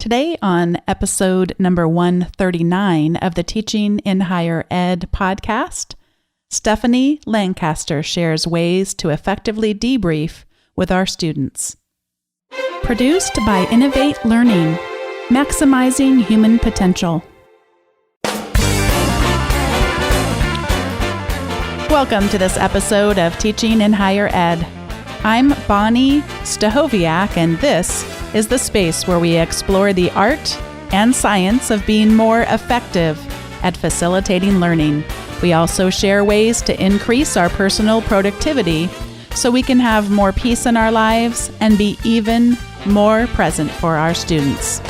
Today on episode number 139 of the Teaching in Higher Ed podcast, Stephanie Lancaster shares ways to effectively debrief with our students. Produced by Innovate Learning, maximizing human potential. Welcome to this episode of Teaching in Higher Ed. I'm Bonnie Stahoviak, and this is the space where we explore the art and science of being more effective at facilitating learning. We also share ways to increase our personal productivity so we can have more peace in our lives and be even more present for our students.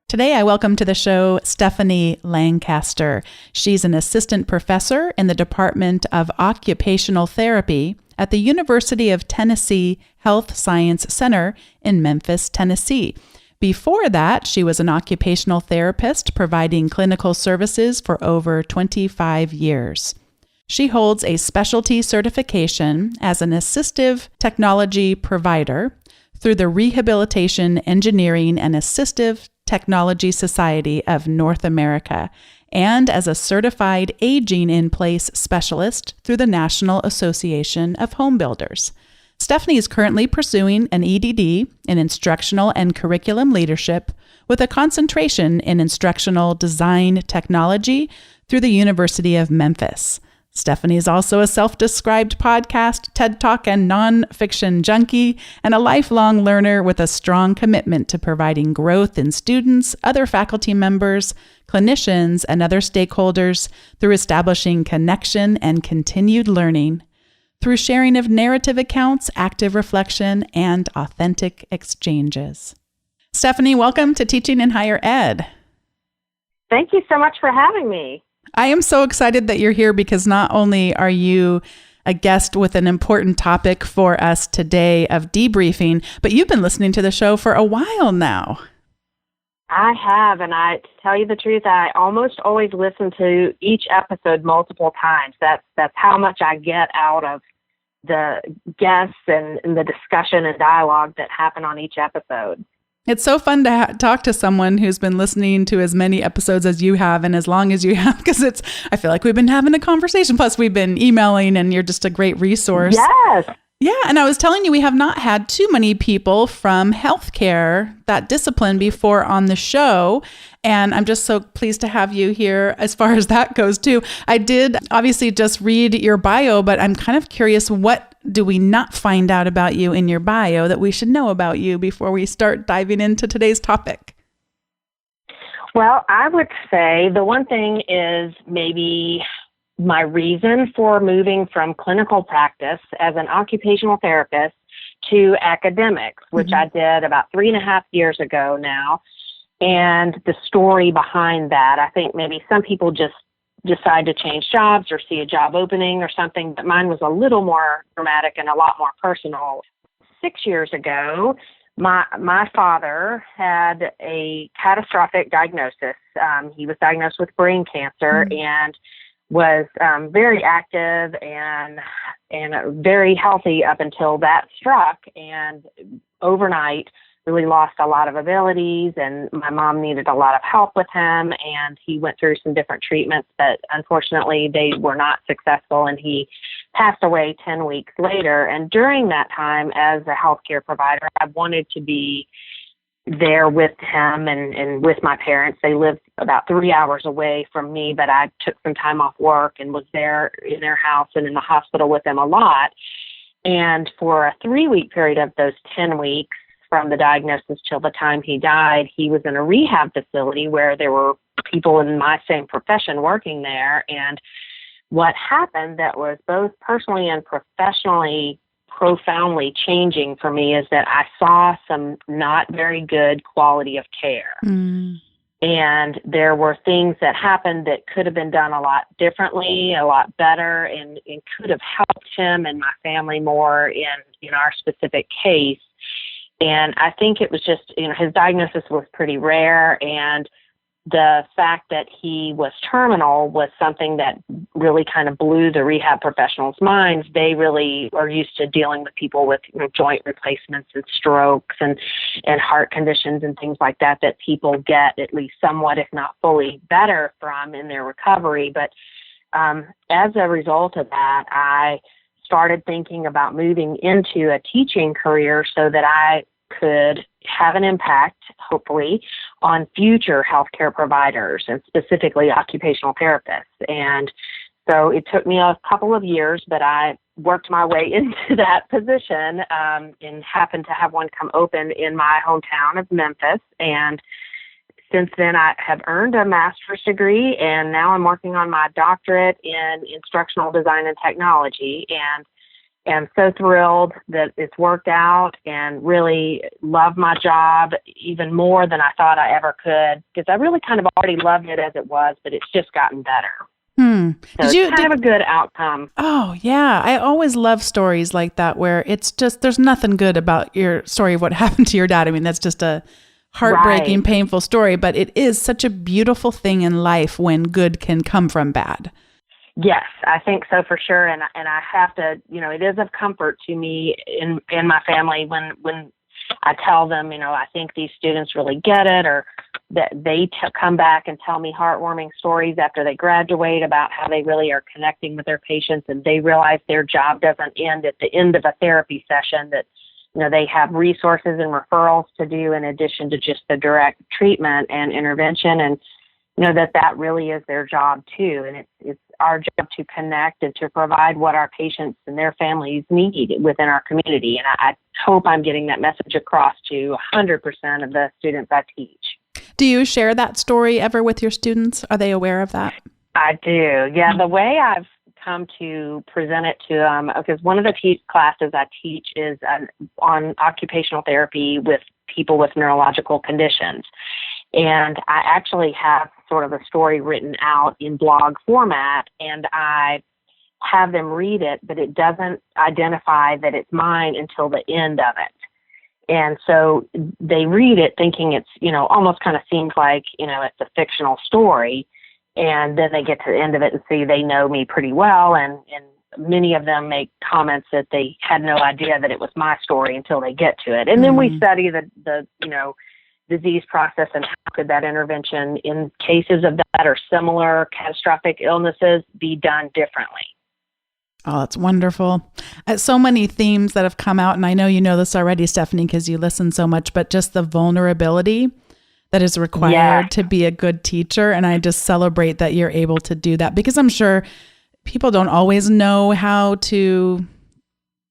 Today, I welcome to the show Stephanie Lancaster. She's an assistant professor in the Department of Occupational Therapy at the University of Tennessee Health Science Center in Memphis, Tennessee. Before that, she was an occupational therapist providing clinical services for over 25 years. She holds a specialty certification as an assistive technology provider through the Rehabilitation, Engineering, and Assistive Technology Society of North America, and as a certified aging-in-place specialist through the National Association of Home Builders. Stephanie is currently pursuing an EDD in Instructional and Curriculum Leadership with a concentration in Instructional Design Technology through the University of Memphis. Stephanie is also a self-described podcast, TED Talk, and nonfiction junkie, and a lifelong learner with a strong commitment to providing growth in students, other faculty members, clinicians, and other stakeholders through establishing connection and continued learning, through sharing of narrative accounts, active reflection, and authentic exchanges. Stephanie, welcome to Teaching in Higher Ed. Thank you so much for having me. I am so excited that you're here because not only are you a guest with an important topic for us today of debriefing, but you've been listening to the show for a while now. I have, and to tell you the truth, I almost always listen to each episode multiple times. That's how much I get out of the guests and the discussion and dialogue that happen on each episode. It's so fun to talk to someone who's been listening to as many episodes as you have and as long as you have, because I feel like we've been having a conversation. Plus, we've been emailing, and you're just a great resource. Yes. Yeah, and I was telling you, we have not had too many people from healthcare, that discipline, before on the show, and I'm just so pleased to have you here as far as that goes, too. I did obviously just read your bio, but I'm kind of curious, what do we not find out about you in your bio that we should know about you before we start diving into today's topic? Well, I would say the one thing is maybe my reason for moving from clinical practice as an occupational therapist to academics, which I did about 3.5 years ago now. And the story behind that, I think maybe some people just decide to change jobs or see a job opening or something, but mine was a little more dramatic and a lot more personal. 6 years ago, my father had a catastrophic diagnosis. He was diagnosed with brain cancer and was very active and very healthy up until that struck, and overnight really lost a lot of abilities, and my mom needed a lot of help with him, and he went through some different treatments, but unfortunately they were not successful, and he passed away 10 weeks later. And during that time, as a healthcare provider, I wanted to be there with him and with my parents. They lived about 3 hours away from me, but I took some time off work and was there in their house and in the hospital with them a lot. And for a 3-week period of those 10 weeks, from the diagnosis till the time he died, he was in a rehab facility where there were people in my same profession working there. And what happened that was both personally and professionally profoundly changing for me is that I saw some not very good quality of care. And there were things that happened that could have been done a lot differently, a lot better, and could have helped him and my family more in our specific case. And I think it was just, his diagnosis was pretty rare, and the fact that he was terminal was something that really kind of blew the rehab professionals' minds. They really are used to dealing with people with joint replacements and strokes and heart conditions and things like that people get at least somewhat, if not fully, better from in their recovery. But as a result of that, I started thinking about moving into a teaching career so that I could have an impact, hopefully, on future healthcare providers and specifically occupational therapists. And so it took me a couple of years, but I worked my way into that position and happened to have one come open in my hometown of Memphis. And since then, I have earned a master's degree, and now I'm working on my doctorate in instructional design and technology. And I'm so thrilled that it's worked out and really love my job even more than I thought I ever could, because I really kind of already loved it as it was, but it's just gotten better. So it's kind of a good outcome. Oh, yeah. I always love stories like that where it's just, there's nothing good about your story of what happened to your dad. I mean, that's just a heartbreaking, painful story, but it is such a beautiful thing in life when good can come from bad. Yes, I think so for sure. And I have to, it is of comfort to me in my family when I tell them, I think these students really get it, or that they come back and tell me heartwarming stories after they graduate about how they really are connecting with their patients and they realize their job doesn't end at the end of a therapy session, that, they have resources and referrals to do in addition to just the direct treatment and intervention, and, that really is their job too. And it's our job to connect and to provide what our patients and their families need within our community. And I hope I'm getting that message across to 100% of the students I teach. Do you share that story ever with your students? Are they aware of that? I do. Yeah, the way I've come to present it to them, because one of the classes I teach is on occupational therapy with people with neurological conditions. And I actually have sort of a story written out in blog format, and I have them read it, but it doesn't identify that it's mine until the end of it. And so they read it thinking it's, almost kind of seems like, it's a fictional story. And then they get to the end of it and see they know me pretty well. And many of them make comments that they had no idea that it was my story until they get to it. And then we study the disease process and how could that intervention in cases of that or similar catastrophic illnesses be done differently. Oh, that's wonderful. So many themes that have come out, and I know you know this already, Stephanie, because you listen so much, but just the vulnerability that is required to be a good teacher. And I just celebrate that you're able to do that, because I'm sure people don't always know how to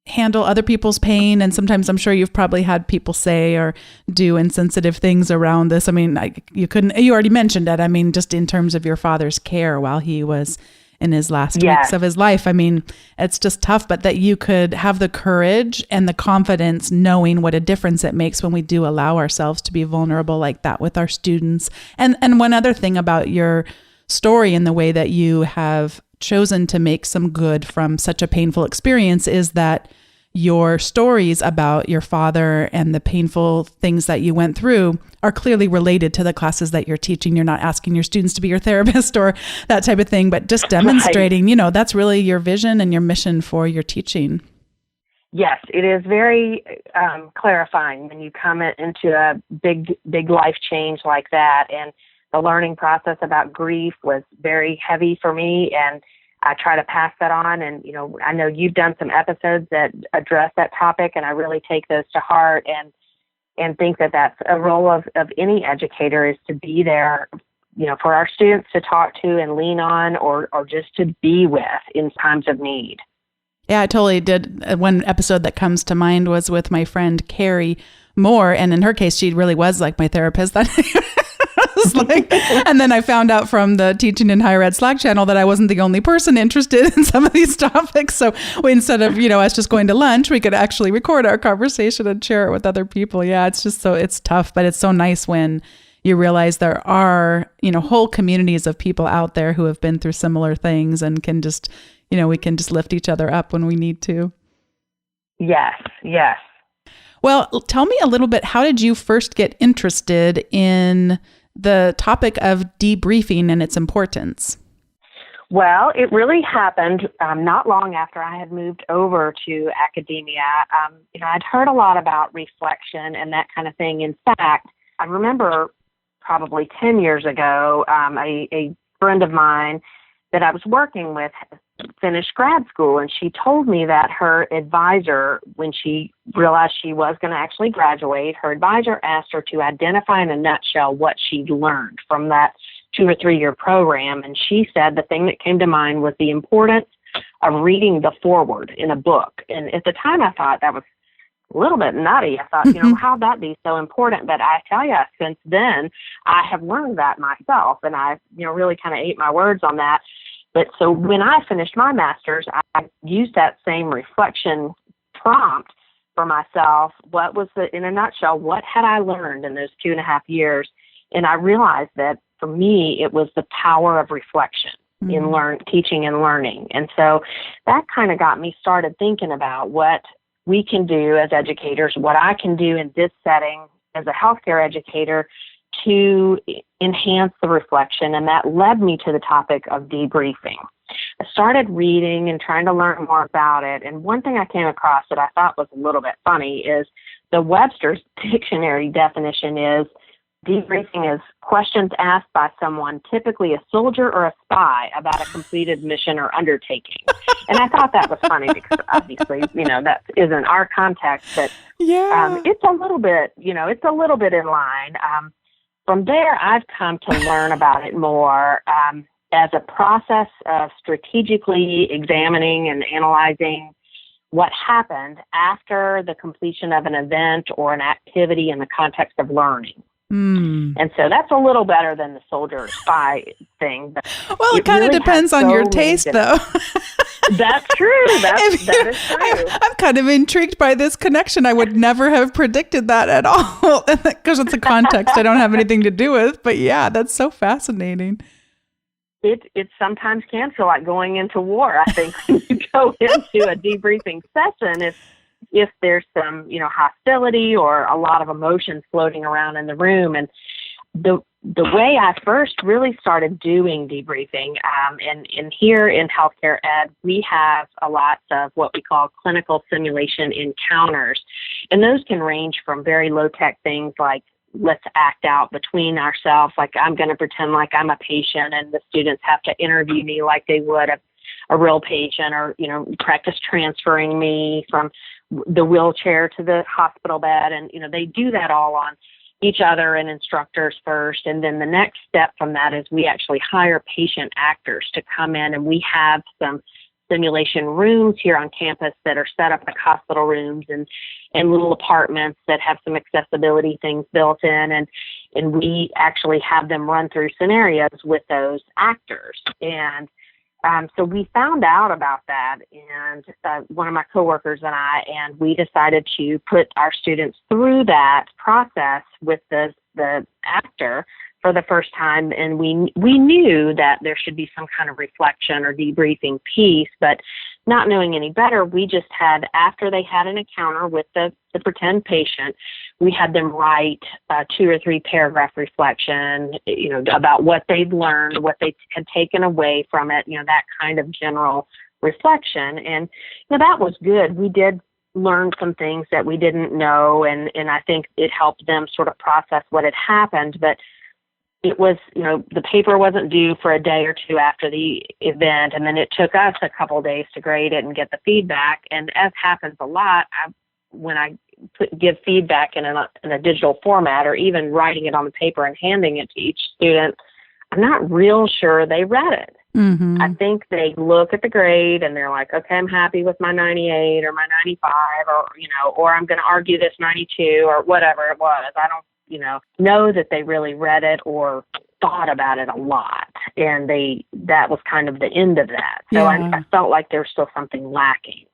handle other people's pain. And sometimes I'm sure you've probably had people say or do insensitive things around this. I mean, you already mentioned it. I mean, just in terms of your father's care while he was in his last weeks of his life. I mean, it's just tough, but that you could have the courage and the confidence knowing what a difference it makes when we do allow ourselves to be vulnerable like that with our students. And one other thing about your story and the way that you have chosen to make some good from such a painful experience is that your stories about your father and the painful things that you went through are clearly related to the classes that you're teaching. You're not asking your students to be your therapist or that type of thing, but just demonstrating, that's really your vision and your mission for your teaching. Yes, it is very clarifying when you come into a big life change like that. And the learning process about grief was very heavy for me, and I try to pass that on. And, I know you've done some episodes that address that topic, and I really take those to heart and think that that's a role of any educator, is to be there, for our students to talk to and lean on or just to be with in times of need. Yeah, I totally did. One episode that comes to mind was with my friend Carrie Moore. And in her case, she really was like my therapist. And then I found out from the Teaching in Higher Ed Slack channel that I wasn't the only person interested in some of these topics. So instead of, us just going to lunch, we could actually record our conversation and share it with other people. Yeah, it's just it's tough, but it's so nice when you realize there are, whole communities of people out there who have been through similar things and can just, we can just lift each other up when we need to. Yes. Well, tell me a little bit, how did you first get interested in the topic of debriefing and its importance? Well, it really happened not long after I had moved over to academia. I'd heard a lot about reflection and that kind of thing. In fact, I remember probably 10 years ago, a friend of mine that I was working with finished grad school, and she told me that her advisor, when she realized she was going to actually graduate, her advisor asked her to identify in a nutshell what she'd learned from that 2 or 3 year program. And she said the thing that came to mind was the importance of reading the foreword in a book. And at the time I thought that was a little bit nutty. I thought, how'd that be so important? But I tell you, since then, I have learned that myself, and I, really kind of ate my words on that. But so when I finished my master's, I used that same reflection prompt for myself. What was in a nutshell, what had I learned in those 2.5 years? And I realized that for me, it was the power of reflection in teaching and learning. And so that kind of got me started thinking about what we can do as educators, what I can do in this setting as a healthcare educator to enhance the reflection. And that led me to the topic of debriefing. I started reading and trying to learn more about it. And one thing I came across that I thought was a little bit funny is the Webster's dictionary definition is debriefing is questions asked by someone, typically a soldier or a spy, about a completed mission or undertaking. And I thought that was funny because obviously, that isn't our context, but it's a little bit, in line. From there, I've come to learn about it more as a process of strategically examining and analyzing what happened after the completion of an event or an activity in the context of learning. And so that's a little better than the soldier or spy thing. But well, it kind of depends on your taste, though. That's true. That is true. I'm kind of intrigued by this connection. I would never have predicted that at all because it's a context I don't have anything to do with. But yeah, that's so fascinating. It sometimes can feel like going into war, I think, when you go into a debriefing session. If there's some, hostility or a lot of emotions floating around in the room. And the way I first really started doing debriefing, and here in healthcare ed, we have a lot of what we call clinical simulation encounters. And those can range from very low-tech things like, let's act out between ourselves, like I'm going to pretend like I'm a patient and the students have to interview me like they would a real patient, or, practice transferring me from the wheelchair to the hospital bed. And, they do that all on each other and instructors first. And then the next step from that is we actually hire patient actors to come in, and we have some simulation rooms here on campus that are set up like hospital rooms and little apartments that have some accessibility things built in. And we actually have them run through scenarios with those actors. And so we found out about that, and one of my coworkers and we decided to put our students through that process with the actor for the first time. And we knew that there should be some kind of reflection or debriefing piece, but not knowing any better, we just had, after they had an encounter with the pretend patient, we had them write a 2 or 3 paragraph reflection, about what they'd learned, what they had taken away from it, that kind of general reflection. And that was good. We did learn some things that we didn't know, and I think it helped them sort of process what had happened. But it was, the paper wasn't due for a day or two after the event, and then it took us a couple of days to grade it and get the feedback. And as happens a lot, when I give feedback in a digital format, or even writing it on the paper and handing it to each student, I'm not real sure they read it. Mm-hmm. I think they look at the grade and they're like, okay, I'm happy with my 98 or my 95, or I'm going to argue this 92 or whatever it was. I don't, know that they really read it or thought about it a lot. And that was kind of the end of that. So yeah. I felt like there was still something lacking.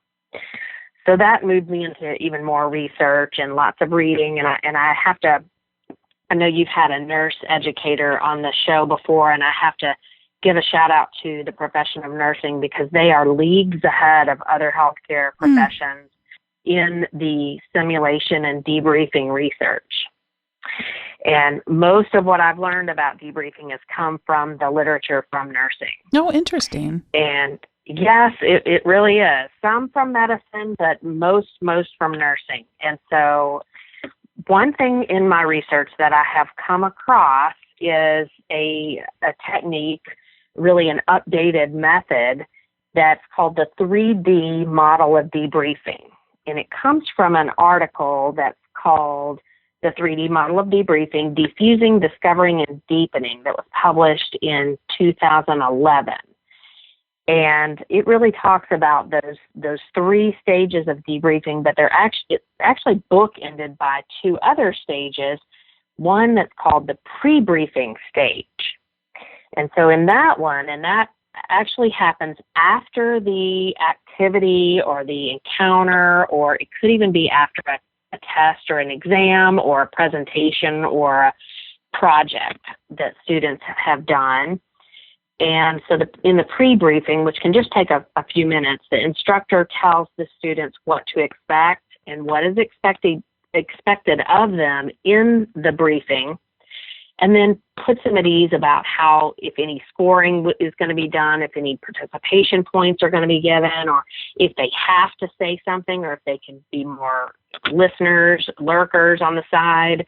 So that moved me into even more research and lots of reading. And I know you've had a nurse educator on the show before, and I have to give a shout out to the profession of nursing, because they are leagues ahead of other healthcare professions in the simulation and debriefing research. And most of what I've learned about debriefing has come from the literature from nursing. Oh, interesting. And yes, it really is. Some from medicine, but most from nursing. And so one thing in my research that I have come across is a technique, really an updated method that's called the 3D model of debriefing. And it comes from an article that's called The 3D Model of Debriefing, Diffusing, Discovering, and Deepening, that was published in 2011. And it really talks about those three stages of debriefing, but they're actually bookended by two other stages, one that's called the pre-briefing stage. And so in that one, and that actually happens after the activity or the encounter, or it could even be after a test or an exam or a presentation or a project that students have done. And so in the pre-briefing, which can just take a few minutes, the instructor tells the students what to expect and what is expected of them in the briefing, and then puts them at ease about how, if any scoring is going to be done, if any participation points are going to be given, or if they have to say something, or if they can be more listeners, lurkers on the side.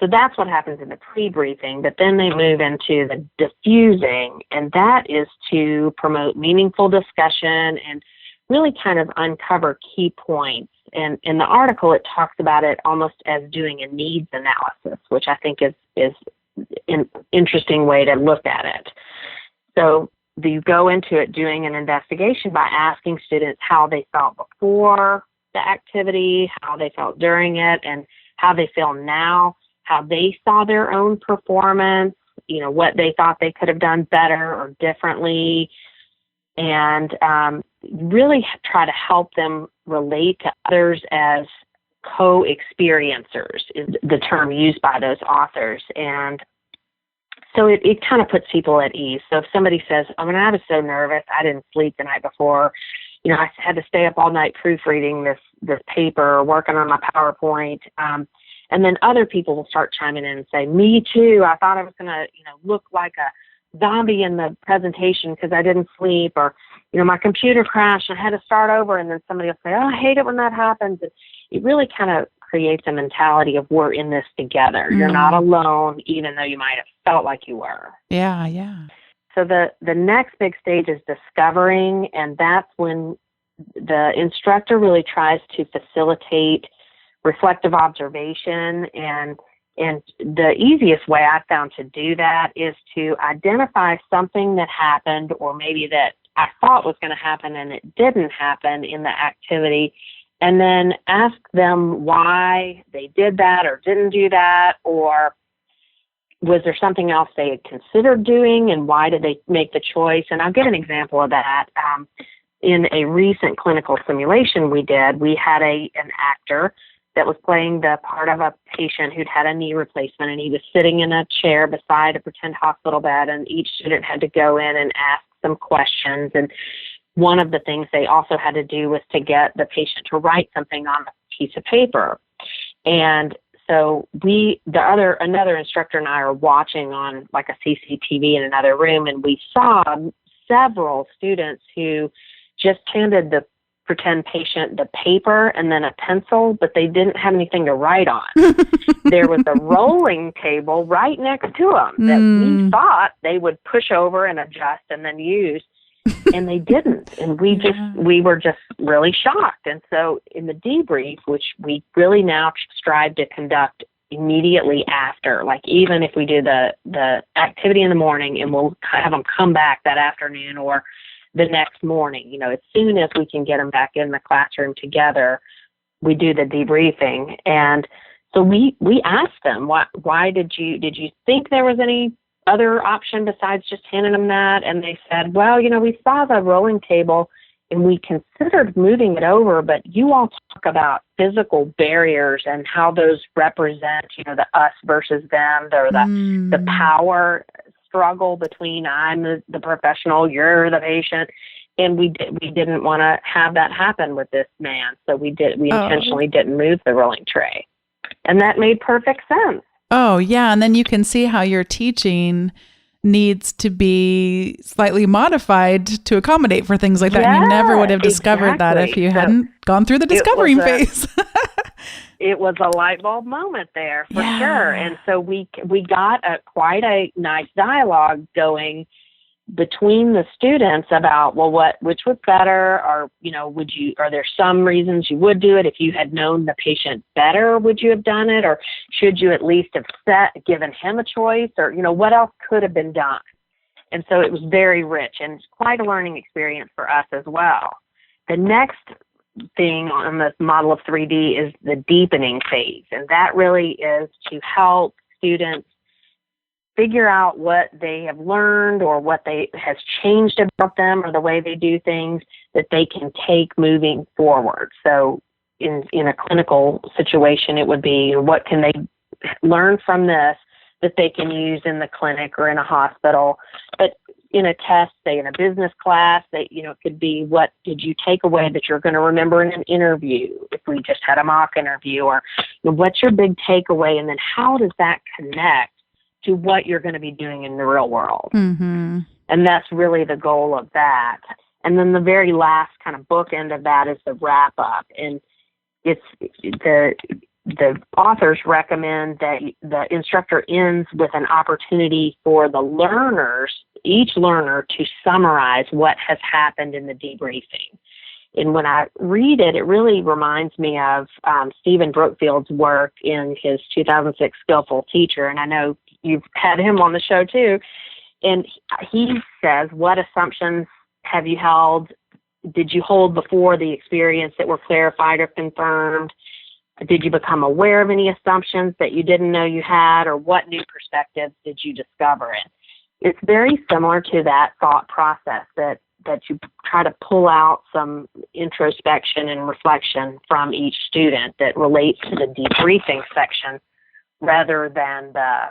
So that's what happens in the pre-briefing, but then they move into the diffusing, and that is to promote meaningful discussion and really kind of uncover key points. And in the article, it talks about it almost as doing a needs analysis, which I think is an interesting way to look at it. So you go into it doing an investigation by asking students how they felt before the activity, how they felt during it, and how they feel now, how they saw their own performance, what they thought they could have done better or differently, and really try to help them relate to others as co-experiencers is the term used by those authors. And so it kind of puts people at ease. So if somebody says, I was so nervous, I didn't sleep the night before, I had to stay up all night proofreading this paper or working on my PowerPoint, and then other people will start chiming in and say, me too, I thought I was going to, look like a zombie in the presentation because I didn't sleep, or, my computer crashed and I had to start over. And then somebody will say, oh, I hate it when that happens. And it really kind of creates a mentality of we're in this together. You're not alone, even though you might have felt like you were. Yeah. So the next big stage is discovering, and that's when the instructor really tries to facilitate reflective observation, and the easiest way I found to do that is to identify something that happened, or maybe that I thought was going to happen and it didn't happen in the activity, and then ask them why they did that or didn't do that, or was there something else they had considered doing and why did they make the choice? And I'll give an example of that. In a recent clinical simulation we did, we had an actor that was playing the part of a patient who'd had a knee replacement, and he was sitting in a chair beside a pretend hospital bed, and each student had to go in and ask some questions. And one of the things they also had to do was to get the patient to write something on a piece of paper. And so another instructor and I are watching on like a CCTV in another room, and we saw several students who just handed the pretend patient the paper and then a pencil, but they didn't have anything to write on. There was a rolling table right next to them that we thought they would push over and adjust and then use, and they didn't. And we were just really shocked. And so in the debrief, which we really now strive to conduct immediately after, like even if we do the activity in the morning and we'll have them come back that afternoon or the next morning, as soon as we can get them back in the classroom together, we do the debriefing. And so we asked them, why did you think there was any other option besides just handing them that? And they said, well, we saw the rolling table and we considered moving it over, but you all talk about physical barriers and how those represent, the us versus them, or the power struggle between I'm the professional, you're the patient, and we didn't want to have that happen with this man, so we intentionally didn't move the rolling tray, and that made perfect sense. Oh, yeah. And then you can see how your teaching needs to be slightly modified to accommodate for things like that. And you never would Yeah, have discovered that if exactly. you So hadn't gone through the it was discovering a phase. it was a light bulb moment there for sure. Yeah. And so we got quite a nice dialogue going between the students about, well, which was better, or, are there some reasons you would do it? If you had known the patient better, would you have done it? Or should you at least have given him a choice, or, what else could have been done? And so it was very rich and quite a learning experience for us as well. The next thing on this model of 3D is the deepening phase. And that really is to help students figure out what they have learned or what has changed about them or the way they do things that they can take moving forward. So in a clinical situation, it would be, what can they learn from this that they can use in the clinic or in a hospital? But in a test, say in a business class, it could be, what did you take away that you're going to remember in an interview? If we just had a mock interview, or what's your big takeaway? And then how does that connect to what you're going to be doing in the real world? Mm-hmm. And that's really the goal of that. And then the very last kind of bookend of that is the wrap up. And it's the authors recommend that the instructor ends with an opportunity for the learners, each learner, to summarize what has happened in the debriefing. And when I read it, it really reminds me of Stephen Brookfield's work in his 2006 Skillful Teacher. And I know you've had him on the show too. And he says, what assumptions have you held? Did you hold before the experience that were clarified or confirmed? Did you become aware of any assumptions that you didn't know you had, or what new perspectives did you discover? And it's very similar to that thought process that you try to pull out some introspection and reflection from each student that relates to the debriefing section rather than the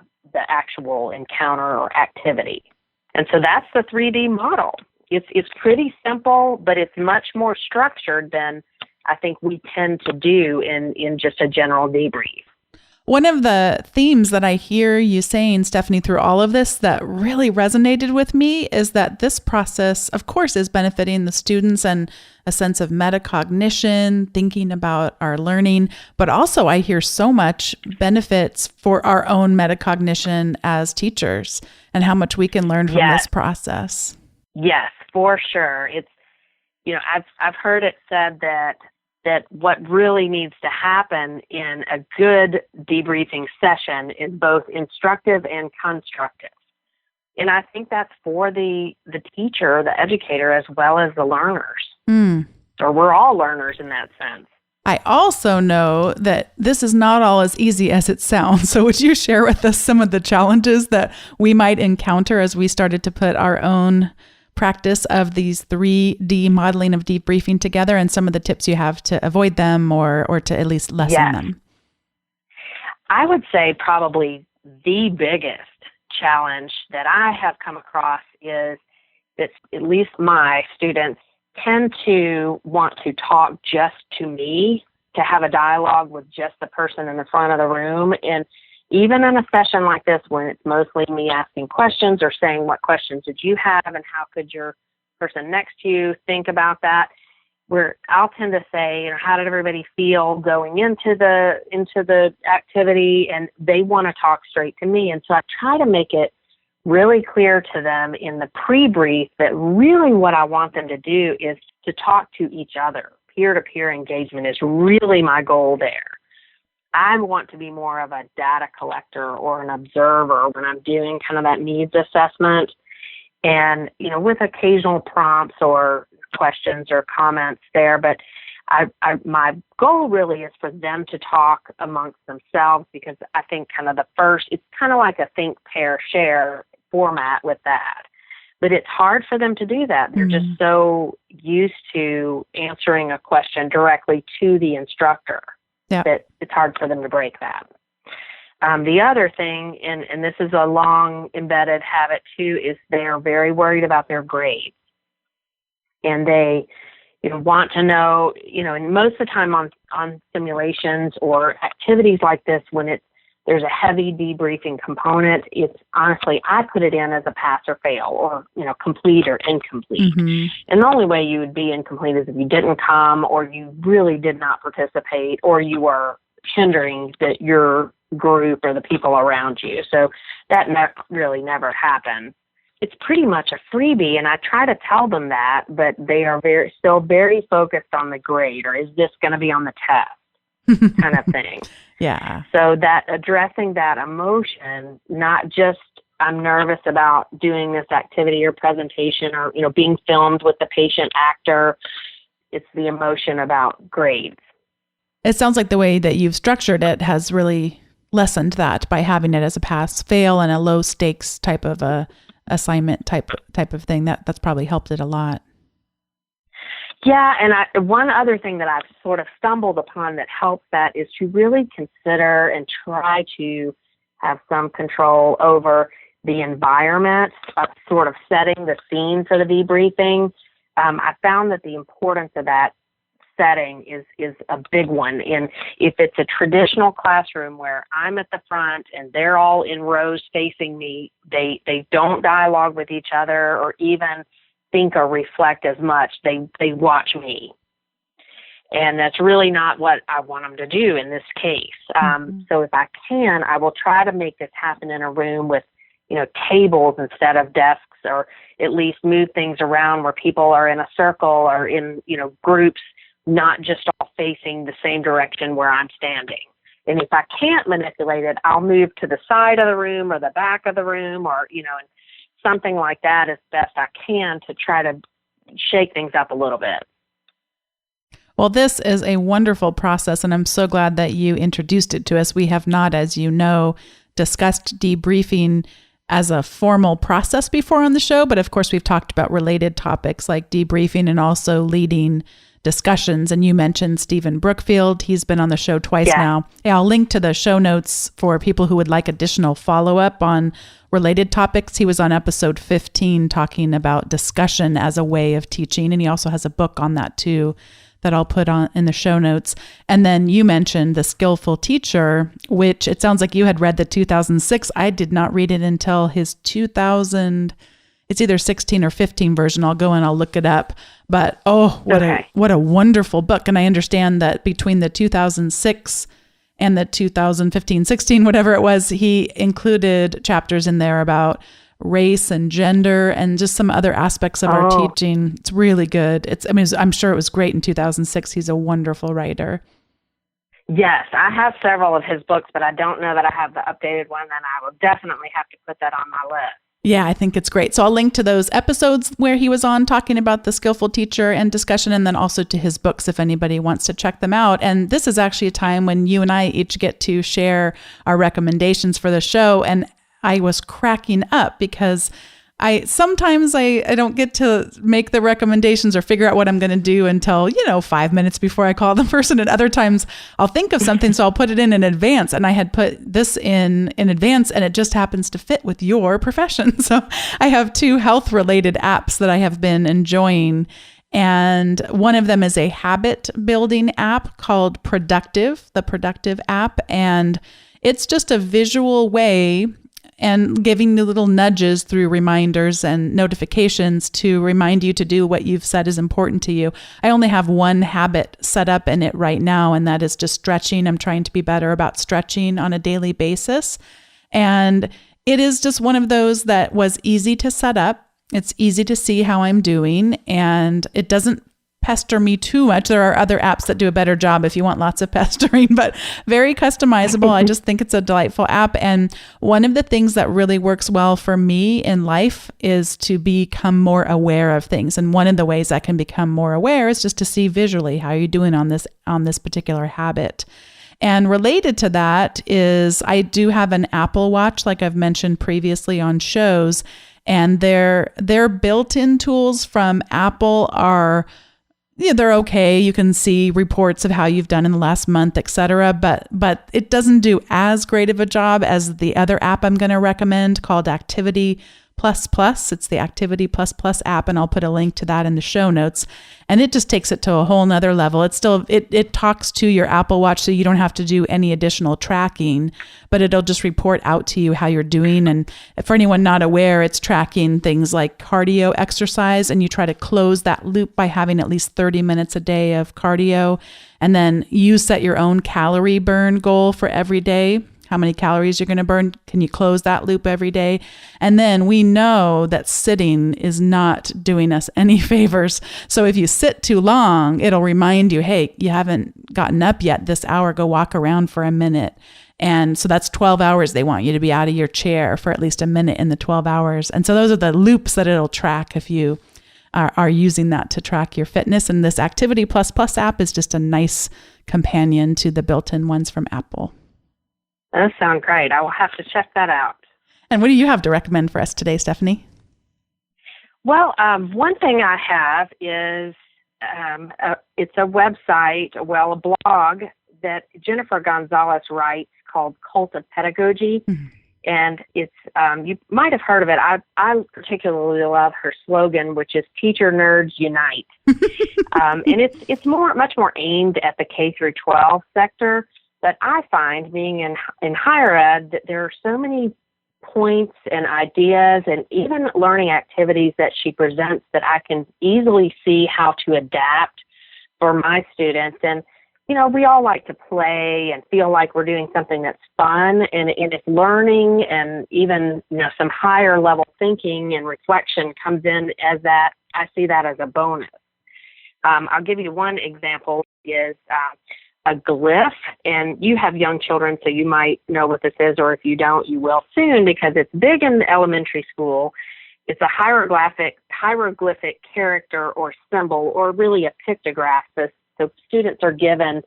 actual encounter or activity. And so that's the 3D model. It's pretty simple, but it's much more structured than I think we tend to do in just a general debrief. One of the themes that I hear you saying, Stephanie, through all of this that really resonated with me is that this process, of course, is benefiting the students and a sense of metacognition, thinking about our learning, but also I hear so much benefits for our own metacognition as teachers and how much we can learn from this process. Yes, for sure. It's, I've heard it said that what really needs to happen in a good debriefing session is both instructive and constructive. And I think that's for the teacher, the educator, as well as the learners. Or we're all learners in that sense. I also know that this is not all as easy as it sounds. So would you share with us some of the challenges that we might encounter as we started to put our own practice of these 3D modeling of debriefing together, and some of the tips you have to avoid them or to at least lessen them? I would say probably the biggest challenge that I have come across is that at least my students tend to want to talk just to me, to have a dialogue with just the person in the front of the room. And even in a session like this, when it's mostly me asking questions or saying, what questions did you have and how could your person next to you think about that, where I'll tend to say, how did everybody feel going into the activity? And they want to talk straight to me. And so I try to make it really clear to them in the pre-brief that really what I want them to do is to talk to each other. Peer-to-peer engagement is really my goal there. I want to be more of a data collector or an observer when I'm doing kind of that needs assessment, and, with occasional prompts or questions or comments there. But my goal really is for them to talk amongst themselves, because I think kind of it's kind of like a think, pair, share format with that. But it's hard for them to do that. They're just so used to answering a question directly to the instructor. Yeah. That it's hard for them to break that. The other thing, and this is a long embedded habit too, is they're very worried about their grades. And they want to know, and most of the time on simulations or activities like this, when it's there's a heavy debriefing component. It's honestly, I put it in as a pass or fail, or, complete or incomplete. Mm-hmm. And the only way you would be incomplete is if you didn't come, or you really did not participate, or you were hindering your group or the people around you. So that really never happened. It's pretty much a freebie, and I try to tell them that, but they are still very focused on the grade, or is this going to be on the test kind of thing. Yeah. So that addressing that emotion, not just I'm nervous about doing this activity or presentation, or, being filmed with the patient actor. It's the emotion about grades. It sounds like the way that you've structured it has really lessened that by having it as a pass fail and a low stakes type of a assignment type of thing. That's probably helped it a lot. Yeah, and one other thing that I've sort of stumbled upon that helps that is to really consider and try to have some control over the environment of sort of setting the scene for the debriefing. I found that the importance of that setting is a big one. And if it's a traditional classroom where I'm at the front and they're all in rows facing me, they don't dialogue with each other or even think or reflect as much. They watch me. And that's really not what I want them to do in this case. So if I can, I will try to make this happen in a room with, tables instead of desks, or at least move things around where people are in a circle or in, groups, not just all facing the same direction where I'm standing. And if I can't manipulate it, I'll move to the side of the room or the back of the room, or, and something like that as best I can to try to shake things up a little bit. Well, this is a wonderful process, and I'm so glad that you introduced it to us. We have not, as you know, discussed debriefing as a formal process before on the show, but of course we've talked about related topics like debriefing and also leading discussions. And you mentioned Stephen Brookfield. He's been on the show twice now. Yeah, I'll link to the show notes for people who would like additional follow-up on related topics. He was on episode 15 talking about discussion as a way of teaching, and he also has a book on that too that I'll put on in the show notes. And then you mentioned The Skillful Teacher, which it sounds like you had read the 2006. I did not read it until his 2000, it's either 16 or 15 version. I'll go and I'll look it up. But what a wonderful book. And I understand that between the 2006 and the 2015-16, whatever it was, he included chapters in there about race and gender and just some other aspects of our teaching. It's really good. I'm sure it was great in 2006. He's a wonderful writer. Yes, I have several of his books, but I don't know that I have the updated one, and I will definitely have to put that on my list. Yeah, I think it's great. So I'll link to those episodes where he was on talking about The Skillful Teacher and discussion, and then also to his books if anybody wants to check them out. And this is actually a time when you and I each get to share our recommendations for the show. And I was cracking up because sometimes I don't get to make the recommendations or figure out what I'm going to do until, 5 minutes before I call the person. And other times I'll think of something, so I'll put it in advance. And I had put this in advance, and it just happens to fit with your profession. So I have 2 health-related apps that I have been enjoying. And one of them is a habit building app called Productive, the Productive app. And it's just a visual way and giving you little nudges through reminders and notifications to remind you to do what you've said is important to you. I only have one habit set up in it right now, and that is just stretching. I'm trying to be better about stretching on a daily basis. And it is just one of those that was easy to set up. It's easy to see how I'm doing, and it doesn't pester me too much. There are other apps that do a better job if you want lots of pestering, but very customizable. I just think it's a delightful app. And one of the things that really works well for me in life is to become more aware of things. And one of the ways I can become more aware is just to see visually how you're doing on this particular habit. And related to that is I do have an Apple Watch, like I've mentioned previously on shows, and their built-in tools from Apple are they're okay. You can see reports of how you've done in the last month, et cetera, but it doesn't do as great of a job as the other app I'm going to recommend called Activity It's the Activity Plus Plus app, and I'll put a link to that in the show notes. And it just takes it to a whole nother level. It talks to your Apple Watch, so you don't have to do any additional tracking, but it'll just report out to you how you're doing. And for anyone not aware, it's tracking things like cardio exercise, and you try to close that loop by having at least 30 minutes a day of cardio. And then you set your own calorie burn goal for every day. How many calories you're going to burn? Can you close that loop every day? And then we know that sitting is not doing us any favors. So if you sit too long, it'll remind you, hey, you haven't gotten up yet this hour, go walk around for a minute. And so that's 12 hours. They want you to be out of your chair for at least a minute in the 12 hours. And so those are the loops that it'll track if you are using that to track your fitness. And this Activity Plus Plus app is just a nice companion to the built-in ones from Apple. That sounds great. I will have to check that out. And what do you have to recommend for us today, Stephanie? Well, one thing I have is it's a website, a blog that Jennifer Gonzalez writes called Cult of Pedagogy. Mm-hmm. And it's you might have heard of it. I particularly love her slogan, which is "Teacher Nerds Unite," and it's much more aimed at the K through 12 sector. But I find, being in higher ed, that there are so many points and ideas and even learning activities that she presents that I can easily see how to adapt for my students. And, we all like to play and feel like we're doing something that's fun. And if learning and even, some higher level thinking and reflection comes in as that, I see that as a bonus. I'll give you one example is a glyph, and you have young children, so you might know what this is, or if you don't, you will soon, because it's big in elementary school. It's a hieroglyphic character or symbol, or really a pictograph. So students are given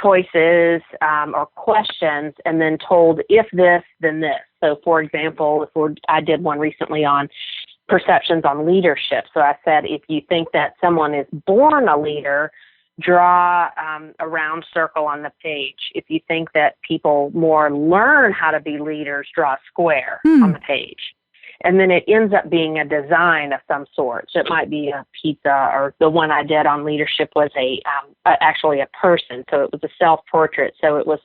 choices or questions and then told, if this, then this. So, for example, I did one recently on perceptions on leadership. So I said, if you think that someone is born a leader, draw a round circle on the page. If you think that people more learn how to be leaders, draw a square on the page. And then it ends up being a design of some sort. So it might be a pizza, or the one I did on leadership was actually a person. So it was a self-portrait. So it was,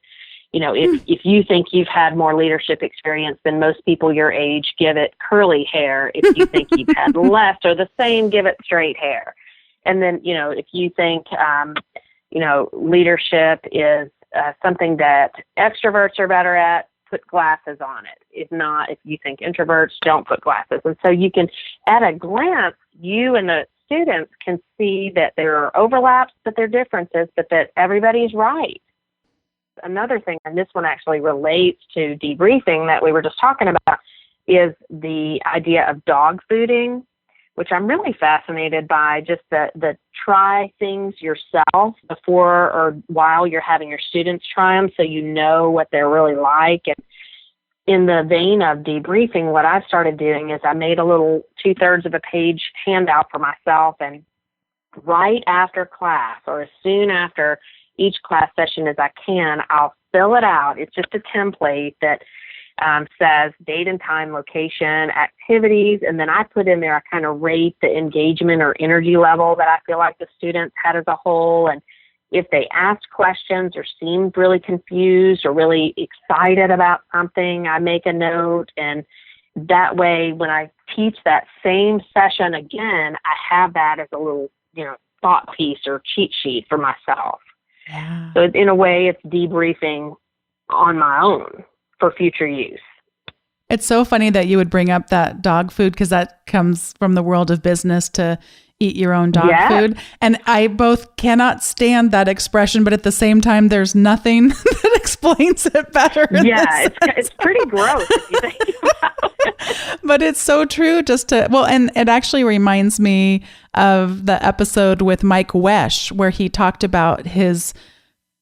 if you think you've had more leadership experience than most people your age, give it curly hair. If you think you've had less or the same, give it straight hair. And then, if you think, leadership is something that extroverts are better at, put glasses on it. If not, if you think introverts, don't put glasses. And so you can, at a glance, you and the students can see that there are overlaps, but there are differences, but that everybody's right. Another thing, and this one actually relates to debriefing that we were just talking about, is the idea of dog fooding, which I'm really fascinated by, just the try things yourself before or while you're having your students try them, so you know what they're really like. And in the vein of debriefing, what I've started doing is I made a little 2/3 of a page handout for myself, and right after class, or as soon after each class session as I can, I'll fill it out. It's just a template that says date and time, location, activities, and then I put in there, I kind of rate the engagement or energy level that I feel like the students had as a whole. And if they asked questions or seemed really confused or really excited about something, I make a note. And that way, when I teach that same session again, I have that as a little, thought piece or cheat sheet for myself. Yeah. So in a way, it's debriefing on my own for future use. It's so funny that you would bring up that dog food, because that comes from the world of business, to eat your own dog food. And I both cannot stand that expression, but at the same time, there's nothing that explains it better. Yeah, it's pretty gross if you think about it. But it's so true, and it actually reminds me of the episode with Mike Wesch, where he talked about his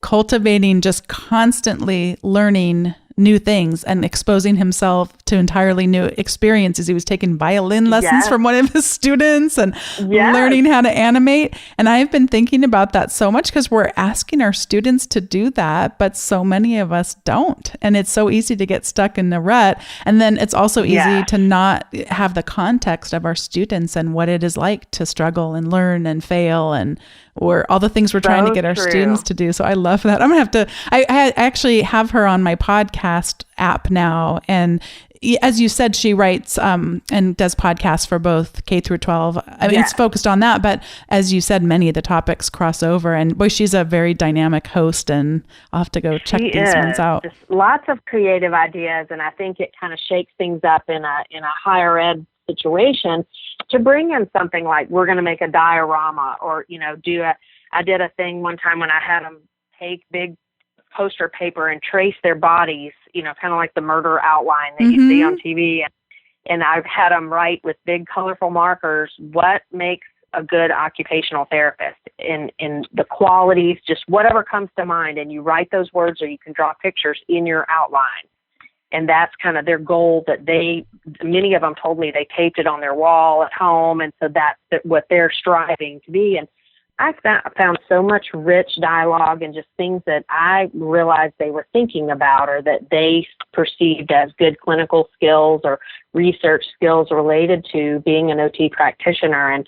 cultivating just constantly learning new things and exposing himself to entirely new experiences. He was taking violin lessons from one of his students and learning how to animate. And I've been thinking about that so much because we're asking our students to do that, but so many of us don't. And it's so easy to get stuck in the rut. And then it's also easy to not have the context of our students and what it is like to struggle and learn and fail and or all the things we're trying to get our students to do. So I love that. I'm going to have to, I actually have her on my podcast app now. And as you said, she writes and does podcasts for both K through 12. I mean, it's focused on that, but as you said, many of the topics cross over. And boy, she's a very dynamic host, and I'll have to go check these ones out. Just lots of creative ideas, and I think it kind of shakes things up in a higher ed situation to bring in something like we're going to make a diorama, or I did a thing one time when I had them take big poster paper and trace their bodies, kind of like the murder outline that you see on TV. And I've had them write with big colorful markers what makes a good occupational therapist in the qualities, just whatever comes to mind. And you write those words, or you can draw pictures in your outline. And that's kind of their goal that many of them told me they taped it on their wall at home. And so that's what they're striving to be. And I found so much rich dialogue and just things that I realized they were thinking about, or that they perceived as good clinical skills or research skills related to being an OT practitioner. And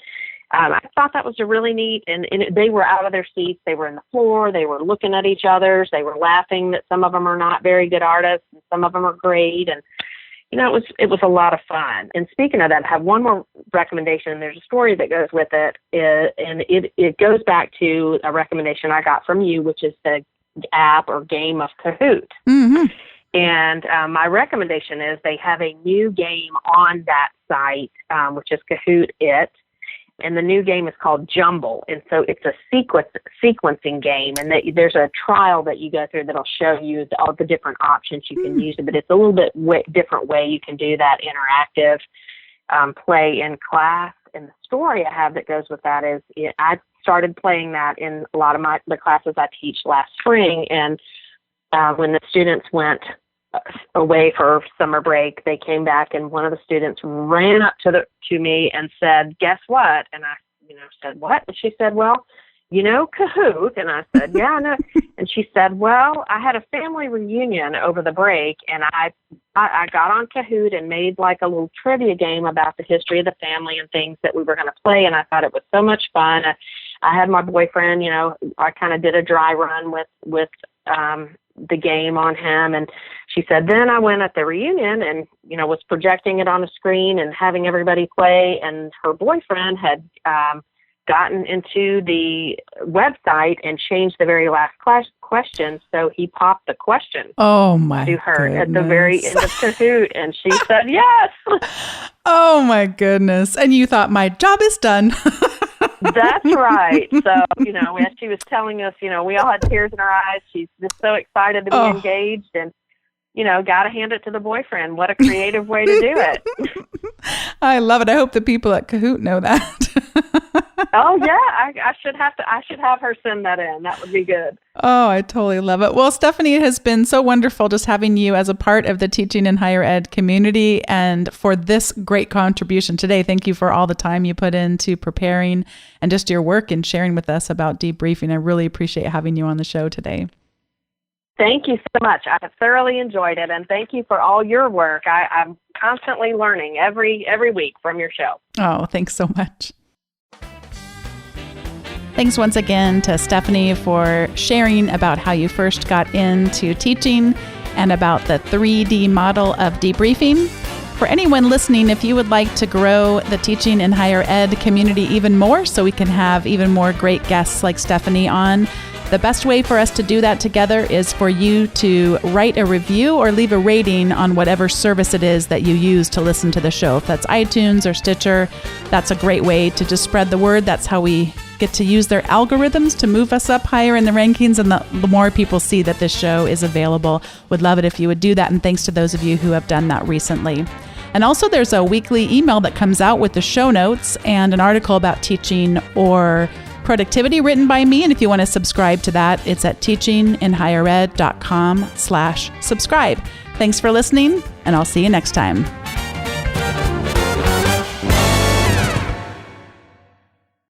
I thought that was a really neat, and they were out of their seats. They were in the floor. They were looking at each other. They were laughing that some of them are not very good artists and some of them are great. And, it was a lot of fun. And speaking of that, I have one more recommendation. There's a story that goes with it, and it goes back to a recommendation I got from you, which is the app or game of Kahoot. Mm-hmm. And my recommendation is they have a new game on that site, which is Kahoot It. And the new game is called Jumble. And so it's a sequencing game. And there's a trial that you go through that'll show you all the different options you can use. But it's a little bit different way you can do that interactive play in class. And the story I have that goes with that is I started playing that in a lot of the classes I teach last spring. And when the students went away for summer break, they came back, and one of the students ran up to me and said, "Guess what?" And I, said, "What?" And she said, "Well, Kahoot." And I said, "Yeah, I know." And she said, "Well, I had a family reunion over the break, and I got on Kahoot and made like a little trivia game about the history of the family and things that we were going to play. And I thought it was so much fun. I had my boyfriend, I kind of did a dry run with the game on him." And she said, "Then I went at the reunion and, was projecting it on a screen and having everybody play. And her boyfriend had gotten into the website and changed the very last question. So he popped the question to her at the very end of Kahoot." And she said, "Yes." Oh, my goodness. And you thought, my job is done. That's right. So, as she was telling us, we all had tears in our eyes. She's just so excited to be engaged, and, got to hand it to the boyfriend. What a creative way to do it. I love it. I hope the people at Kahoot know that. Oh yeah, I should have her send that in. That would be good. Oh, I totally love it. Well, Stephanie, it has been so wonderful just having you as a part of the teaching and higher ed community, and for this great contribution today. Thank you for all the time you put into preparing and just your work and sharing with us about debriefing. I really appreciate having you on the show today. Thank you so much. I have thoroughly enjoyed it, and thank you for all your work. I'm constantly learning every week from your show. Oh, thanks so much. Thanks once again to Stephanie for sharing about how you first got into teaching and about the 3D model of debriefing. For anyone listening, if you would like to grow the teaching and higher ed community even more so we can have even more great guests like Stephanie on, the best way for us to do that together is for you to write a review or leave a rating on whatever service it is that you use to listen to the show. If that's iTunes or Stitcher, that's a great way to just spread the word. That's how we get to use their algorithms to move us up higher in the rankings, and the more people see that this show is available. Would love it if you would do that, and thanks to those of you who have done that recently. And also there's a weekly email that comes out with the show notes and an article about teaching or productivity written by me. And if you want to subscribe to that, it's at teachinginhighered.com/subscribe. Thanks for listening, and I'll see you next time.